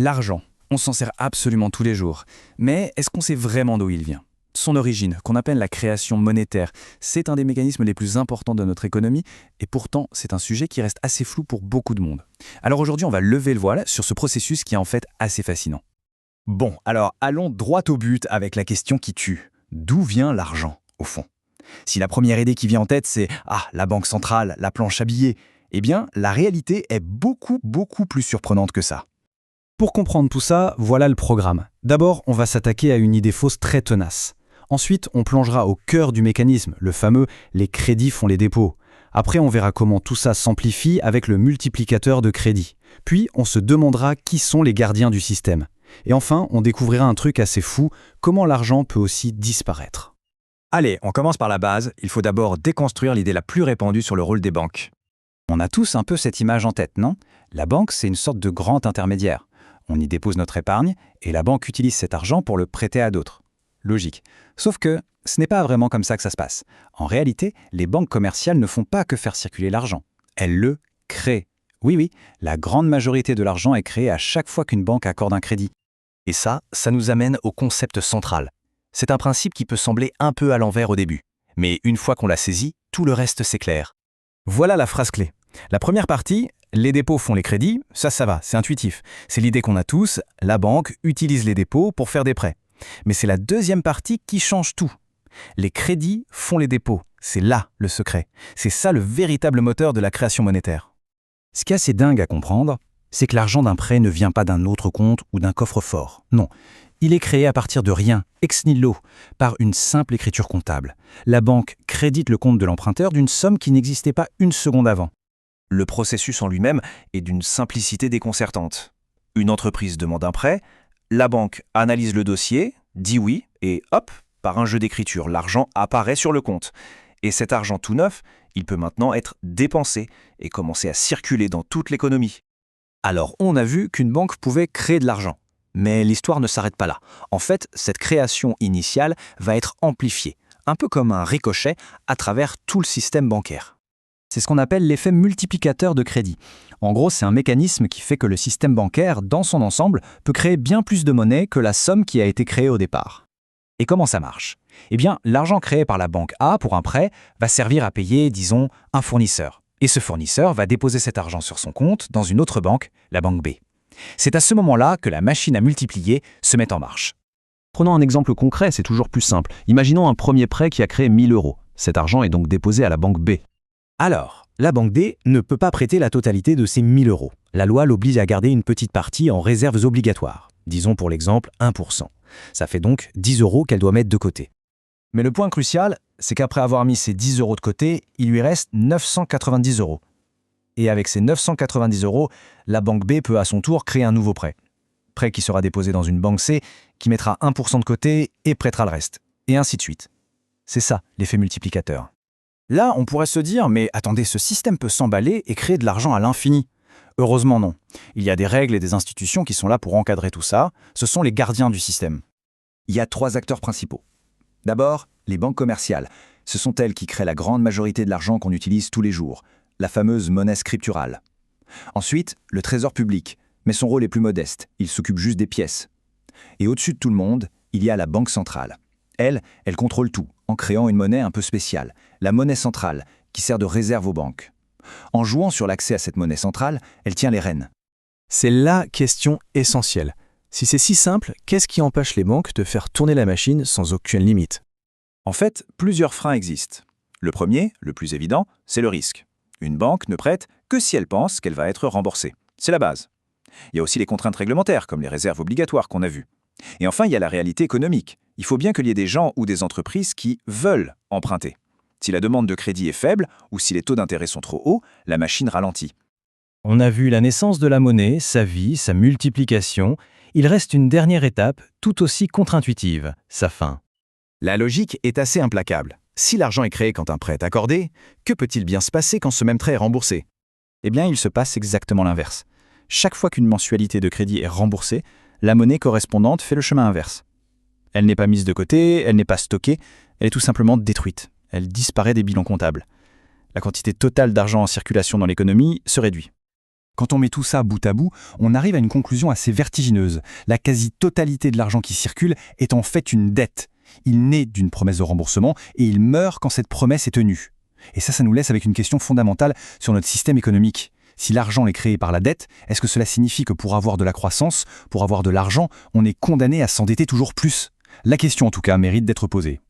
L'argent, on s'en sert absolument tous les jours. Mais est-ce qu'on sait vraiment d'où il vient? Son origine, qu'on appelle la création monétaire, c'est un des mécanismes les plus importants de notre économie, et pourtant c'est un sujet qui reste assez flou pour beaucoup de monde. Alors aujourd'hui on va lever le voile sur ce processus qui est en fait assez fascinant. Bon, alors allons droit au but avec la question qui tue. D'où vient l'argent, au fond? Si la première idée qui vient en tête c'est « Ah, la banque centrale, la planche à billets », eh bien, la réalité est beaucoup plus surprenante que ça. Pour comprendre tout ça, voilà le programme. D'abord, on va s'attaquer à une idée fausse très tenace. Ensuite, on plongera au cœur du mécanisme, le fameux « les crédits font les dépôts ». Après, on verra comment tout ça s'amplifie avec le multiplicateur de crédit. Puis, on se demandera qui sont les gardiens du système. Et enfin, on découvrira un truc assez fou, comment l'argent peut aussi disparaître. Allez, on commence par la base. Il faut d'abord déconstruire l'idée la plus répandue sur le rôle des banques. On a tous un peu cette image en tête, non? La banque, c'est une sorte de grand intermédiaire. On y dépose notre épargne et la banque utilise cet argent pour le prêter à d'autres. Logique. Sauf que ce n'est pas vraiment comme ça que ça se passe. En réalité, les banques commerciales ne font pas que faire circuler l'argent. Elles le créent. Oui, la grande majorité de l'argent est créée à chaque fois qu'une banque accorde un crédit. Et ça nous amène au concept central. C'est un principe qui peut sembler un peu à l'envers au début. Mais une fois qu'on l'a saisi, tout le reste s'éclaire. Voilà la phrase clé. La première partie, les dépôts font les crédits, ça va, c'est intuitif. C'est l'idée qu'on a tous, la banque utilise les dépôts pour faire des prêts. Mais c'est la deuxième partie qui change tout. Les crédits font les dépôts, c'est là le secret. C'est ça le véritable moteur de la création monétaire. Ce qui est assez dingue à comprendre, c'est que l'argent d'un prêt ne vient pas d'un autre compte ou d'un coffre-fort. Non, il est créé à partir de rien, ex nihilo, par une simple écriture comptable. La banque crédite le compte de l'emprunteur d'une somme qui n'existait pas une seconde avant. Le processus en lui-même est d'une simplicité déconcertante. Une entreprise demande un prêt, la banque analyse le dossier, dit oui, et hop, par un jeu d'écriture, l'argent apparaît sur le compte. Et cet argent tout neuf, il peut maintenant être dépensé et commencer à circuler dans toute l'économie. Alors, on a vu qu'une banque pouvait créer de l'argent. Mais l'histoire ne s'arrête pas là. En fait, cette création initiale va être amplifiée, un peu comme un ricochet à travers tout le système bancaire. C'est ce qu'on appelle l'effet multiplicateur de crédit. En gros, c'est un mécanisme qui fait que le système bancaire, dans son ensemble, peut créer bien plus de monnaie que la somme qui a été créée au départ. Et comment ça marche? Eh bien, l'argent créé par la banque A pour un prêt va servir à payer, disons, un fournisseur. Et ce fournisseur va déposer cet argent sur son compte dans une autre banque, la banque B. C'est à ce moment-là que la machine à multiplier se met en marche. Prenons un exemple concret, c'est toujours plus simple. Imaginons un premier prêt qui a créé 1 000 €. Cet argent est donc déposé à la banque B. Alors, la banque B ne peut pas prêter la totalité de ces 1 000 €. La loi l'oblige à garder une petite partie en réserves obligatoires. Disons pour l'exemple 1%. Ça fait donc 10 € qu'elle doit mettre de côté. Mais le point crucial, c'est qu'après avoir mis ces 10 € de côté, il lui reste 990 €. Et avec ces 990 €, la banque B peut à son tour créer un nouveau prêt. Prêt qui sera déposé dans une banque C, qui mettra 1% de côté et prêtera le reste. Et ainsi de suite. C'est ça, l'effet multiplicateur. Là, on pourrait se dire, mais attendez, ce système peut s'emballer et créer de l'argent à l'infini. Heureusement non. Il y a des règles et des institutions qui sont là pour encadrer tout ça. Ce sont les gardiens du système. Il y a 3 acteurs principaux. D'abord, les banques commerciales. Ce sont elles qui créent la grande majorité de l'argent qu'on utilise tous les jours, la fameuse monnaie scripturale. Ensuite, le trésor public, mais son rôle est plus modeste, il s'occupe juste des pièces. Et au-dessus de tout le monde, il y a la banque centrale. Elle contrôle tout, en créant une monnaie un peu spéciale, la monnaie centrale, qui sert de réserve aux banques. En jouant sur l'accès à cette monnaie centrale, elle tient les rênes. C'est la question essentielle. Si c'est si simple, qu'est-ce qui empêche les banques de faire tourner la machine sans aucune limite? En fait, plusieurs freins existent. Le premier, le plus évident, c'est le risque. Une banque ne prête que si elle pense qu'elle va être remboursée. C'est la base. Il y a aussi les contraintes réglementaires, comme les réserves obligatoires qu'on a vues. Et enfin, il y a la réalité économique. Il faut bien qu'il y ait des gens ou des entreprises qui veulent emprunter. Si la demande de crédit est faible ou si les taux d'intérêt sont trop hauts, la machine ralentit. On a vu la naissance de la monnaie, sa vie, sa multiplication. Il reste une dernière étape, tout aussi contre-intuitive, sa fin. La logique est assez implacable. Si l'argent est créé quand un prêt est accordé, que peut-il bien se passer quand ce même prêt est remboursé? Eh bien, il se passe exactement l'inverse. Chaque fois qu'une mensualité de crédit est remboursée, la monnaie correspondante fait le chemin inverse. Elle n'est pas mise de côté, elle n'est pas stockée, elle est tout simplement détruite. Elle disparaît des bilans comptables. La quantité totale d'argent en circulation dans l'économie se réduit. Quand on met tout ça bout à bout, on arrive à une conclusion assez vertigineuse. La quasi-totalité de l'argent qui circule est en fait une dette. Il naît d'une promesse de remboursement et il meurt quand cette promesse est tenue. Et ça nous laisse avec une question fondamentale sur notre système économique. Si l'argent est créé par la dette, est-ce que cela signifie que pour avoir de la croissance, pour avoir de l'argent, on est condamné à s'endetter toujours plus ? La question en tout cas mérite d'être posée.